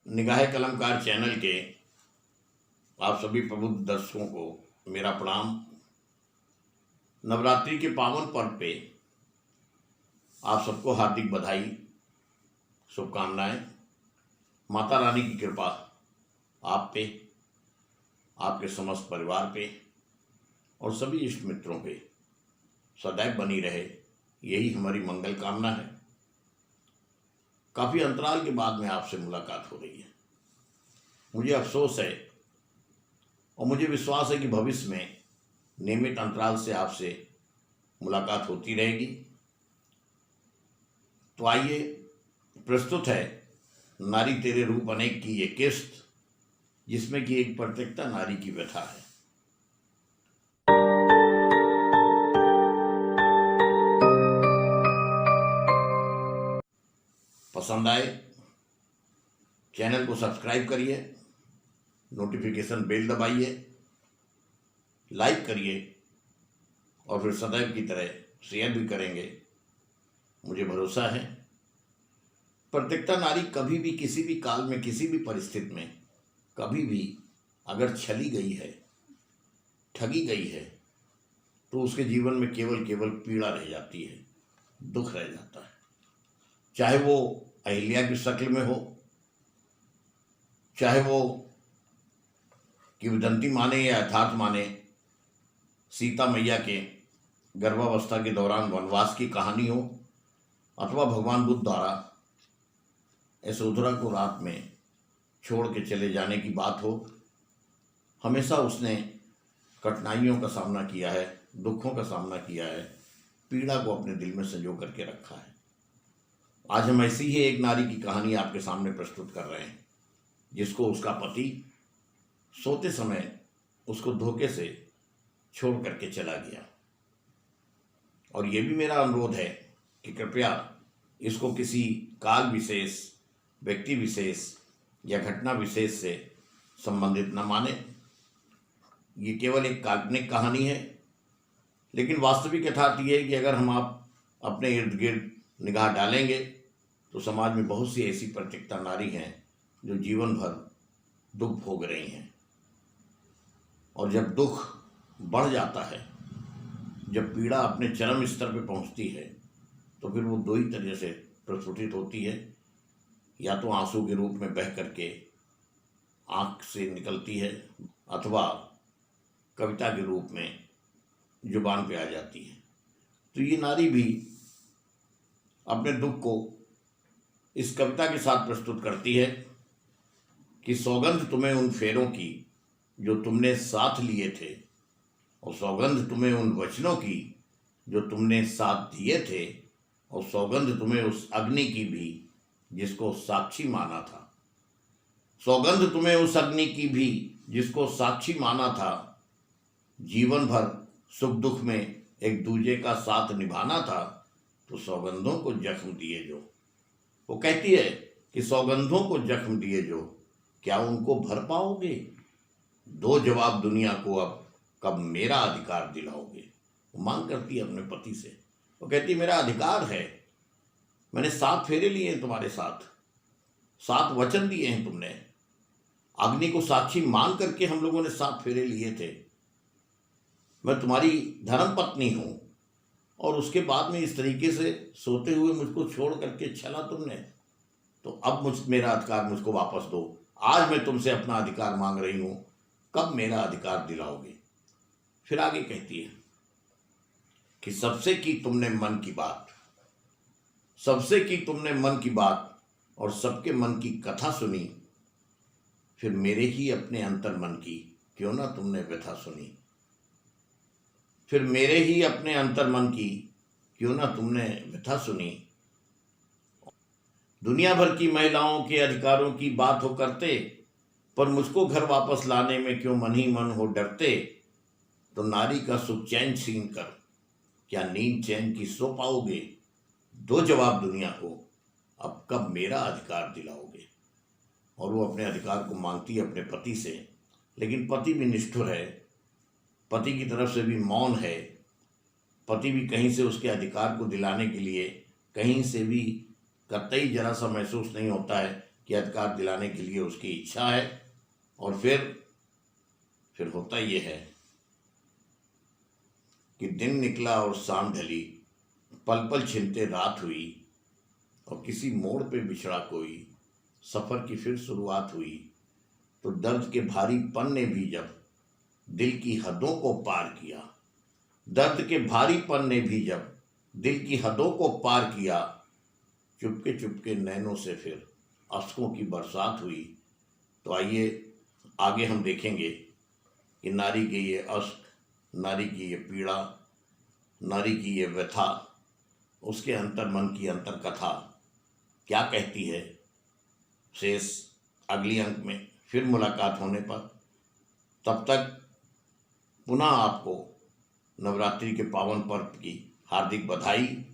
निगाहे कलमकार channel के आप सभी प्रबुद्ध दर्शकों को मेरा प्रणाम। नवरात्रि के पावन पर्व पे आप सबको हार्दिक बधाई, शुभकामनाएं। माता रानी की कृपा आप पे, आपके समस्त परिवार पे और सभी इष्ट मित्रों पे सदैव बनी रहे, यही हमारी मंगल कामना है। काफ़ी अंतराल के बाद में आपसे मुलाकात हो रही है। मुझे अफसोस है और मुझे विश्वास है कि भविष्य में नियमित अंतराल से आपसे मुलाकात होती रहेगी। तो आइए, प्रस्तुत है नारी तेरे रूप अनेक की ये किस्त, जिसमें कि एक प्रत्येकता नारी की व्यथा है। पसंद आए चैनल को सब्सक्राइब करिए, नोटिफिकेशन बेल दबाइए, लाइक करिए और फिर सदैव की तरह शेयर भी करेंगे। मुझे भरोसा है प्रत्येकता नारी कभी भी, किसी भी काल में, किसी भी परिस्थिति में, कभी भी अगर छली गई है, ठगी गई है, तो उसके जीवन में केवल पीड़ा रह जाती है, दुख रह जाता है। चाहे वो अहिल्या की शक्ल में हो, चाहे वो किंवदंती माने या यथार्थ माने, सीता मैया के गर्भावस्था के दौरान वनवास की कहानी हो, अथवा भगवान बुद्ध द्वारा यशोधरा को रात में छोड़ के चले जाने की बात हो। हमेशा उसने कठिनाइयों का सामना किया है, दुखों का सामना किया है, पीड़ा को अपने दिल में संजो करके रखा है। आज हम ऐसी ही एक नारी की कहानी आपके सामने प्रस्तुत कर रहे हैं, जिसको उसका पति सोते समय उसको धोखे से छोड़ करके चला गया। और ये भी मेरा अनुरोध है कि कृपया इसको किसी काल विशेष, व्यक्ति विशेष या घटना विशेष से संबंधित न माने। ये केवल एक काल्पनिक कहानी है, लेकिन वास्तविक यथार्थ ये है कि अगर हम आप अपने इर्द गिर्द निगाह डालेंगे तो समाज में बहुत सी ऐसी प्रत्येकता नारी हैं जो जीवन भर दुख भोग रही हैं। और जब दुख बढ़ जाता है, जब पीड़ा अपने चरम स्तर पर पहुंचती है, तो फिर वो दो ही तरह से प्रस्फुटित होती है। या तो आंसू के रूप में बह करके आँख से निकलती है, अथवा कविता के रूप में जुबान पे आ जाती है। तो ये नारी भी अपने दुख को इस कविता के साथ प्रस्तुत करती है कि सौगंध तुम्हें उन फेरों की जो तुमने साथ लिए थे, और सौगंध तुम्हें उन वचनों की जो तुमने साथ दिए थे, और सौगंध तुम्हें उस अग्नि की भी जिसको साक्षी माना था। सौगंध तुम्हें उस अग्नि की भी जिसको साक्षी माना था। जीवन भर सुख दुख में एक दूजे का साथ निभाना था, तो सौगंधों को जख्म दिए जो। वो कहती है कि सौगंधों को जख्म दिए जो, क्या उनको भर पाओगे? दो जवाब दुनिया को अब, कब मेरा अधिकार दिलाओगे? वो मांग करती है अपने पति से। वो कहती है मेरा अधिकार है, मैंने 7 फेरे लिए हैं तुम्हारे साथ, 7 वचन दिए हैं तुमने, अग्नि को साक्षी मान करके हम लोगों ने 7 फेरे लिए थे। मैं तुम्हारी धर्म पत्नी हूं, और उसके बाद में इस तरीके से सोते हुए मुझको छोड़ करके चला तुमने, तो अब मेरा अधिकार मुझको वापस दो। आज मैं तुमसे अपना अधिकार मांग रही हूं, कब मेरा अधिकार दिलाओगे? फिर आगे कहती है कि सबसे की तुमने मन की बात, सबसे की तुमने मन की बात, और सबके मन की कथा सुनी, फिर मेरे ही अपने अंतर मन की क्यों ना तुमने व्यथा सुनी। फिर मेरे ही अपने अंतर मन की क्यों ना तुमने व्यथा सुनी। दुनिया भर की महिलाओं के अधिकारों की बात हो करते, पर मुझको घर वापस लाने में क्यों मन ही मन हो डरते। तो नारी का सुख चैन छीन कर क्या नींद चैन की सो पाओगे? दो जवाब दुनिया को, अब कब मेरा अधिकार दिलाओगे? और वो अपने अधिकार को मांगती है अपने पति से, लेकिन पति भी निष्ठुर है, पति की तरफ से भी मौन है। पति भी कहीं से उसके अधिकार को दिलाने के लिए कहीं से भी कतई जरा सा महसूस नहीं होता है के अधिकार दिलाने के लिए उसकी इच्छा है। और फिर होता ये है कि दिन निकला और शाम ढली, पल पल छिनते रात हुई, और किसी मोड़ पे बिछड़ा कोई, सफ़र की फिर शुरुआत हुई। तो दर्द के भारी पन ने भी जब दिल की हदों को पार किया, दर्द के भारीपन ने भी जब दिल की हदों को पार किया, चुपके चुपके नैनों से फिर अश्कों की बरसात हुई। तो आइए आगे हम देखेंगे कि नारी के ये अश्क, नारी की ये पीड़ा, नारी की ये व्यथा, उसके अंतर मन की अंतर कथा क्या कहती है। शेष अगली अंक में फिर मुलाकात होने पर, तब तक पुनः आपको नवरात्रि के पावन पर्व की हार्दिक बधाई।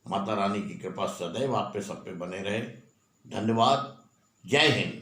माता रानी की कृपा सदैव आप पे सब पे बने रहे। धन्यवाद। जय हिंद।